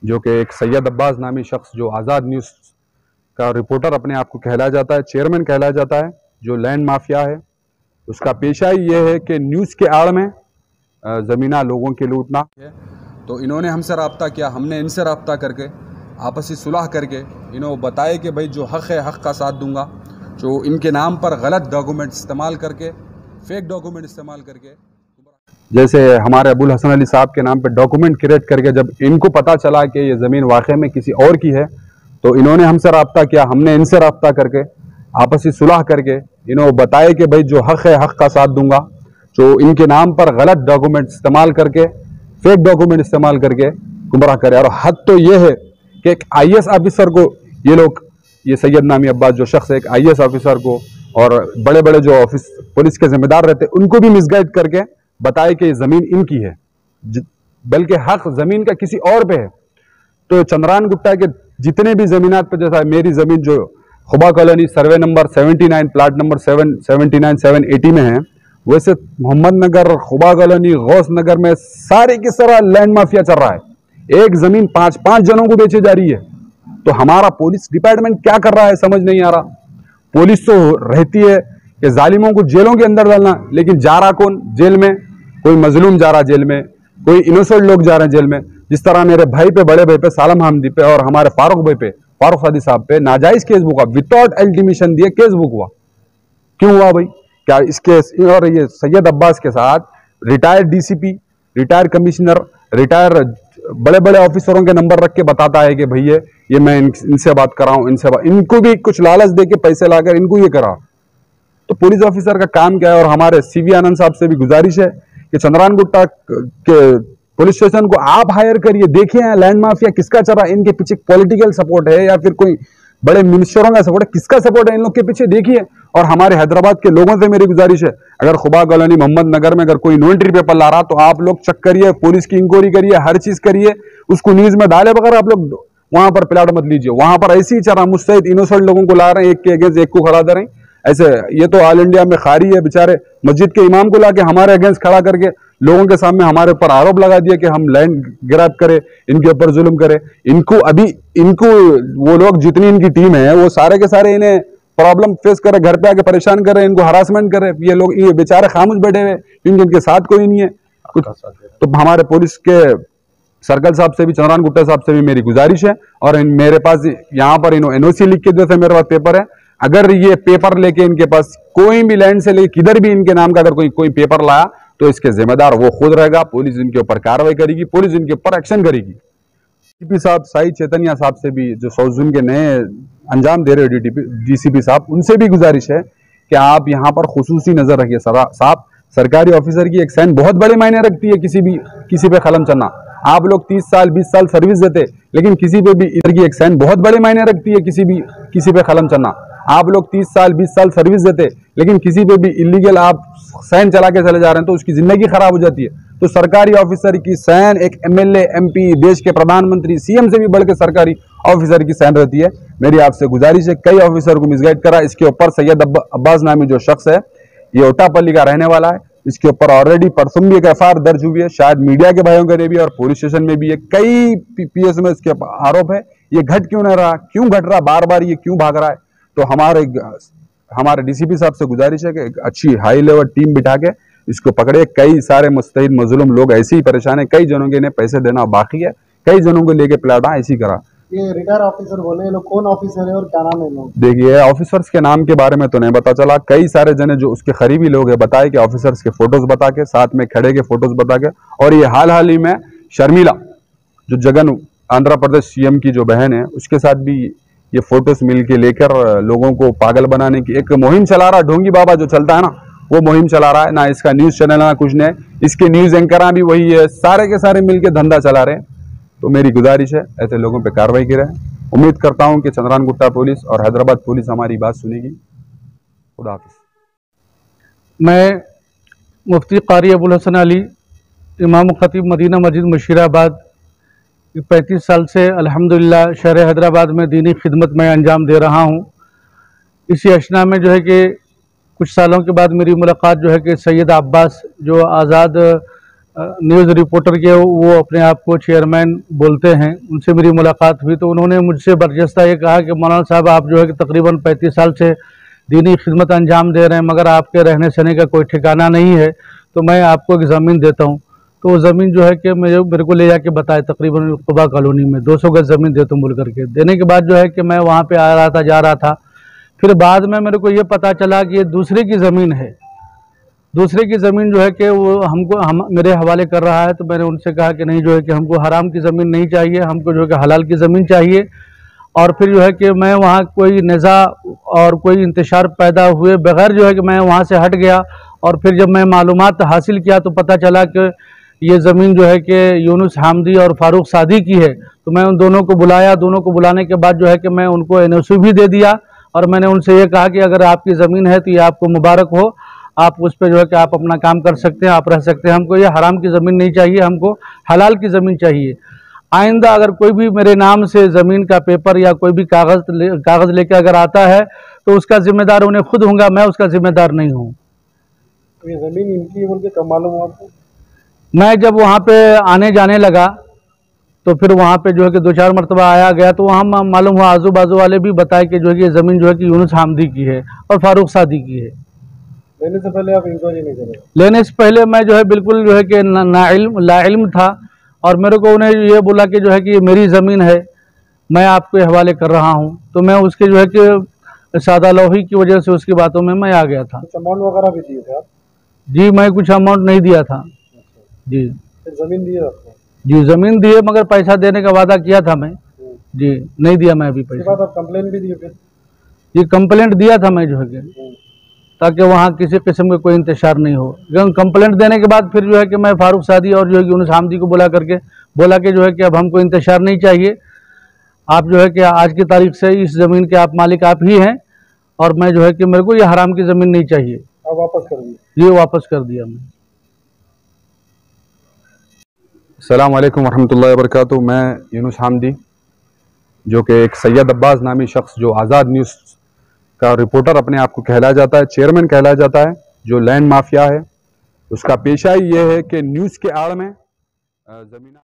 जो कि एक सैयद अब्बास नामी शख्स जो आज़ाद न्यूज़ का रिपोर्टर अपने आप को कहलाया जाता है, चेयरमैन कहलाया जाता है, जो लैंड माफिया है। उसका पेशा ही ये है कि न्यूज़ के आड़ में ज़मीना लोगों के लूटना है। तो इन्होंने हमसे रब्ता किया, हमने इनसे रब्ता करके आपसी सुलह करके इन्होंने बताया कि भाई जो हक़ है हक़ का साथ दूंगा। जो इनके नाम पर गलत डॉक्यूमेंट इस्तेमाल करके, फेक डॉक्यूमेंट इस्तेमाल करके, जैसे हमारे अबुल हसन अली साहब के नाम पे डॉक्यूमेंट क्रिएट करके, जब इनको पता चला कि ये ज़मीन वाकई में किसी और की है, तो इन्होंने हमसे रब्ता किया, हमने इनसे रब्ता करके आपसी सुलह करके इन्होंने बताया कि भाई जो हक़ है हक़ का साथ दूंगा। जो इनके नाम पर गलत डॉक्यूमेंट इस्तेमाल करके, फेक डॉक्यूमेंट इस्तेमाल करके गुमराह करे। और हद तो ये है कि एक IAS ऑफिसर को ये लोग, ये सैयद नामी अब्बास जो शख्स है, एक IAS ऑफिसर को और बड़े बड़े जो ऑफिस पुलिस के जिम्मेदार रहते उनको भी मिसगाइड करके बताए कि ये ज़मीन इनकी है, बल्कि हक ज़मीन का किसी और पे है। तो चंद्रान गुप्ता के जितने भी ज़मीनात पे, जैसा मेरी ज़मीन जो Khuba colony survey number 79 plot number 779 780 में है, वैसे मोहम्मद नगर, खुबा कॉलोनी, गौस नगर में सारे की सारा लैंड माफिया चल रहा है। एक ज़मीन 5-5 जनों को बेची जा रही है। तो हमारा पुलिस डिपार्टमेंट क्या कर रहा है समझ नहीं आ रहा। पुलिस तो रहती है कि जालिमों को जेलों के अंदर डालना, लेकिन जा रहा कौन जेल में? कोई मजलूम जा रहा जेल में, कोई इनोसेंट लोग जा रहे हैं जेल में। जिस तरह मेरे भाई पे, बड़े भाई पे, सालम हमदी पे और हमारे फारूक भाई पे, फारूक सादी साहब पे नाजायज केस बुक हुआ, विदाउट इंटीमेशन दिए केस बुक हुआ। क्यों हुआ भाई? क्या इस केस और ये सैयद अब्बास के साथ retired DCP, retired commissioner, retired बड़े बड़े ऑफिसरों के नंबर रख के बताता है कि भैया ये मैं इनसे बात कर रहा हूं, इनको भी कुछ लालच दे के पैसे लाकर इनको ये करा। तो पुलिस ऑफिसर का काम क्या है? और हमारे CV आनंद साहब से भी गुजारिश है कि चंद्रान गुप्ता के पुलिस स्टेशन को आप हायर करिए, देखिए लैंड माफिया किसका चल रहा है, इनके पीछे पॉलिटिकल सपोर्ट है या फिर कोई बड़े मिनिस्टरों का सपोर्ट है, किसका सपोर्ट है इन लोग के पीछे देखिए। और हमारे हैदराबाद के लोगों से मेरी गुजारिश है, अगर खुबा कॉलोनी, मोहम्मद नगर में अगर कोई नो एंट्री पेपर ला रहा तो आप लोग चेक करिए, पुलिस की इंक्वायरी करिए, हर चीज करिए, उसको न्यूज में डाले बगैर आप लोग वहां पर प्लाट मत लीजिए। वहां पर ऐसे ही चल रहा, मुस्तैद इनोसेंट लोगों को ला रहे हैं, एक के अगेंस्ट एक को खड़ा कर रहे हैं। ऐसे ये तो ऑल इंडिया में खारी है, बेचारे मस्जिद के इमाम को लाके हमारे अगेंस्ट खड़ा करके लोगों के सामने हमारे ऊपर आरोप लगा दिया कि हम लैंड ग्रैब करें, इनके ऊपर जुल्म करें। इनको वो लोग जितनी इनकी टीम है वो सारे के सारे इन्हें प्रॉब्लम फेस करे, घर पे आके परेशान करे, इनको हरासमेंट करे। ये लोग ये बेचारे खामोश बैठे हुए क्योंकि इनके साथ कोई नहीं है कुछ। तो हमारे पुलिस के सर्कल साहब से भी, चंद्रान गुप्ता साहब से भी मेरी गुजारिश है। और मेरे पास यहाँ पर NOC लिख के जैसे मेरे पास पेपर है, अगर ये पेपर लेके इनके पास कोई भी लैंड से लेके किधर भी इनके नाम का अगर कोई पेपर लाया तो इसके जिम्मेदार वो खुद रहेगा। पुलिस इनके ऊपर कार्रवाई करेगी, पुलिस इनके ऊपर एक्शन करेगी। DCP साहब साई चैतन्या साहब से भी, जो सौजून के नए अंजाम दे रहे हो DCP साहब, उनसे भी गुजारिश है कि आप यहाँ पर खुसूसी नजर रखिए साहब। सरकारी ऑफिसर की एक साइन बहुत बड़े मायने रखती है। किसी पे कलम चलना, आप लोग 30 साल 20 साल सर्विस देते, लेकिन किसी पे भी इधर की एक साइन बहुत बड़े मायने रखती है। किसी पे कलम चलना, आप लोग 30 साल 20 साल सर्विस देते, लेकिन किसी पे भी इलीगल आप साइन चला के चले जा रहे हैं तो उसकी जिंदगी खराब हो जाती है। तो सरकारी ऑफिसर की साइन एक MLA, MP, देश के प्रधानमंत्री, CM से भी बढ़ के सरकारी ऑफिसर की साइन रहती है। मेरी आपसे गुजारिश है, कई ऑफिसर को मिसगाइड करा। इसके ऊपर सैयद अब्बास नामी जो शख्स है, ये ओटापल्ली का रहने वाला है। इसके ऊपर ऑलरेडी परसों भी एक FIR दर्ज हुई है, शायद मीडिया के भाइयों के लिए भी और पुलिस स्टेशन में भी है। कई PS में इसके आरोप है। ये घट क्यों नहीं रहा, क्यों घट रहा, बार बार ये क्यों भाग रहा है? तो हमारे DCP साहब से गुजारिश है कि एक अच्छी हाई लेवल टीम बिठा के इसको पकड़े। कई सारे मुस्तैद मजलूम लोग ऐसे ही परेशान है, कई जनों के ने पैसे देना बाकी है, कई जनों को लेके प्लाट ऐसी करा। ये रिटायर ऑफिसर बोले, लोग कौन ऑफिसर है और क्या नाम है लोग? देखिए, ऑफिसर्स के नाम के बारे में तो नहीं पता चला। कई सारे जने जो उसके करीबी लोग हैं बताए कि ऑफिसर्स के फोटोज बता के, साथ में खड़े के फोटोज बता के। और ये हाल ही में शर्मिला जो जगन आंध्र प्रदेश CM की जो बहन है, उसके साथ भी ये फोटोज मिल के लेकर लोगों को पागल बनाने की एक मुहिम चला रहा। ढोंगी बाबा जो चलता है ना, वो मुहिम चला रहा है ना। इसका न्यूज चैनल ना कुछ नहीं, इसके न्यूज एंकर भी वही है, सारे के सारे मिलके धंधा चला रहे हैं। तो मेरी गुजारिश है ऐसे लोगों पे कार्रवाई की रहे। उम्मीद करता हूं कि चंद्रान गुप्ता पुलिस और हैदराबाद पुलिस हमारी बात सुनेगी। खुदा हाफिज। मैं मुफ्ती कारी अबुल हसन अली, इमाम खतीब मदीना मस्जिद मुशीराबाद, 35 साल से अल्हम्दुलिल्लाह शहर हैदराबाद में दीनी खिदमत में अंजाम दे रहा हूँ। इसी अशना में जो है कि कुछ सालों के बाद मेरी मुलाकात जो है कि सैयद अब्बास जो आज़ाद न्यूज़ रिपोर्टर के वो अपने आप को चेयरमैन बोलते हैं, उनसे मेरी मुलाकात हुई तो उन्होंने मुझसे बर्जस्ता ये कहा कि मौलाना साहब आप जो है कि तकरीबन 35 साल से दीनी खिदमत अंजाम दे रहे हैं, मगर आपके रहने सहने का कोई ठिकाना नहीं है, तो मैं आपको एक ज़मीन देता हूँ। तो वो ज़मीन जो है कि मेरे को ले जाके बताए तकरीबन कुबा कॉलोनी में 200 गज ज़मीन देता हूँ बोल करके। देने के बाद जो है कि मैं वहाँ पे आ रहा था, जा रहा था, फिर बाद में मेरे को ये पता चला कि ये दूसरे की ज़मीन है। दूसरे की ज़मीन जो है कि वो हम मेरे हवाले कर रहा है। तो मैंने उनसे कहा कि नहीं, जो है कि हमको हराम की ज़मीन नहीं चाहिए, हमको जो है कि हलाल की ज़मीन चाहिए। और फिर जो है कि मैं वहाँ कोई निज़ा और कोई इंतशार पैदा हुए बगैर जो है कि मैं वहाँ से हट गया। और फिर जब मैं मालूमात हासिल किया तो पता चला कि ये ज़मीन जो है कि यूनुस हामदी और फारूक सादी की है। तो मैं उन दोनों को बुलाया, दोनों को बुलाने के बाद जो है कि मैं उनको NOC भी दे दिया और मैंने उनसे ये कहा कि अगर आपकी ज़मीन है तो ये आपको मुबारक हो, आप उस पर जो है कि आप अपना काम कर सकते हैं, आप रह सकते हैं। हमको ये हराम की ज़मीन नहीं चाहिए, हमको हलाल की ज़मीन चाहिए। आइंदा अगर कोई भी मेरे नाम से ज़मीन का पेपर या कोई भी कागज़ लेकर अगर आता है तो उसका जिम्मेदार उन्हें खुद होगा, मैं उसका जिम्मेदार नहीं हूँ। तो ये ज़मीन इनकी है बोल के कब मालूम हुआ आपको? मैं जब वहाँ पे आने जाने लगा तो फिर वहाँ पे जो है कि 2-4 मरतबा आया गया तो वहाँ मालूम हुआ, आजू बाजू वाले भी बताए कि जो है कि ये ज़मीन जो है कि यूनुस हामदी की है और फारूक सादी की है। लेने से पहले आप इंक्वायरी नहीं करें? लेने से पहले मैं जो है बिल्कुल जो है कि लाइल्म था और मेरे को उन्हें ये बोला कि जो है कि ये मेरी ज़मीन है, मैं आपके हवाले कर रहा हूँ। तो मैं उसके जो है कि सादा लोही की वजह से उसकी बातों में मैं आ गया था। कुछ अमाउंट वगैरह भी दिए थे आप? जी, मैं कुछ अमाउंट नहीं दिया था। जी फिर ज़मीन दी है आपको? जी, ज़मीन दिए मगर पैसा देने का वादा किया था मैं। जी, नहीं दिया मैं अभी उसके पैसा। बाद आप कंप्लेन भी दिए फिर? जी, कंप्लेंट दिया था मैं जो है कि ताकि वहाँ किसी किस्म का कोई इंतशार नहीं हो। लेकिन कंप्लेंट देने के बाद फिर जो है कि मैं फारूक सादी और जो है कि यूनुस हामदी को बोला कि जो है कि अब हमको इंतशार नहीं चाहिए, आप जो है कि आज की तारीख से इस ज़मीन के आप मालिक आप ही हैं और मैं जो है कि मेरे को ये हराम की ज़मीन नहीं चाहिए। आप वापस कर दिए? ये वापस कर दिया मैं। अस्सलाम वालेकुम वरहमतुल्लाहि वबरकातुहू। मैं यूनुस हामदी, जो कि एक सैयद अब्बास नामी शख्स जो आज़ाद न्यूज़ का रिपोर्टर अपने आप को कहला जाता है, चेयरमैन कहला जाता है, जो लैंड माफिया है, उसका पेशा ही ये है कि न्यूज़ के आड़ में ज़मीन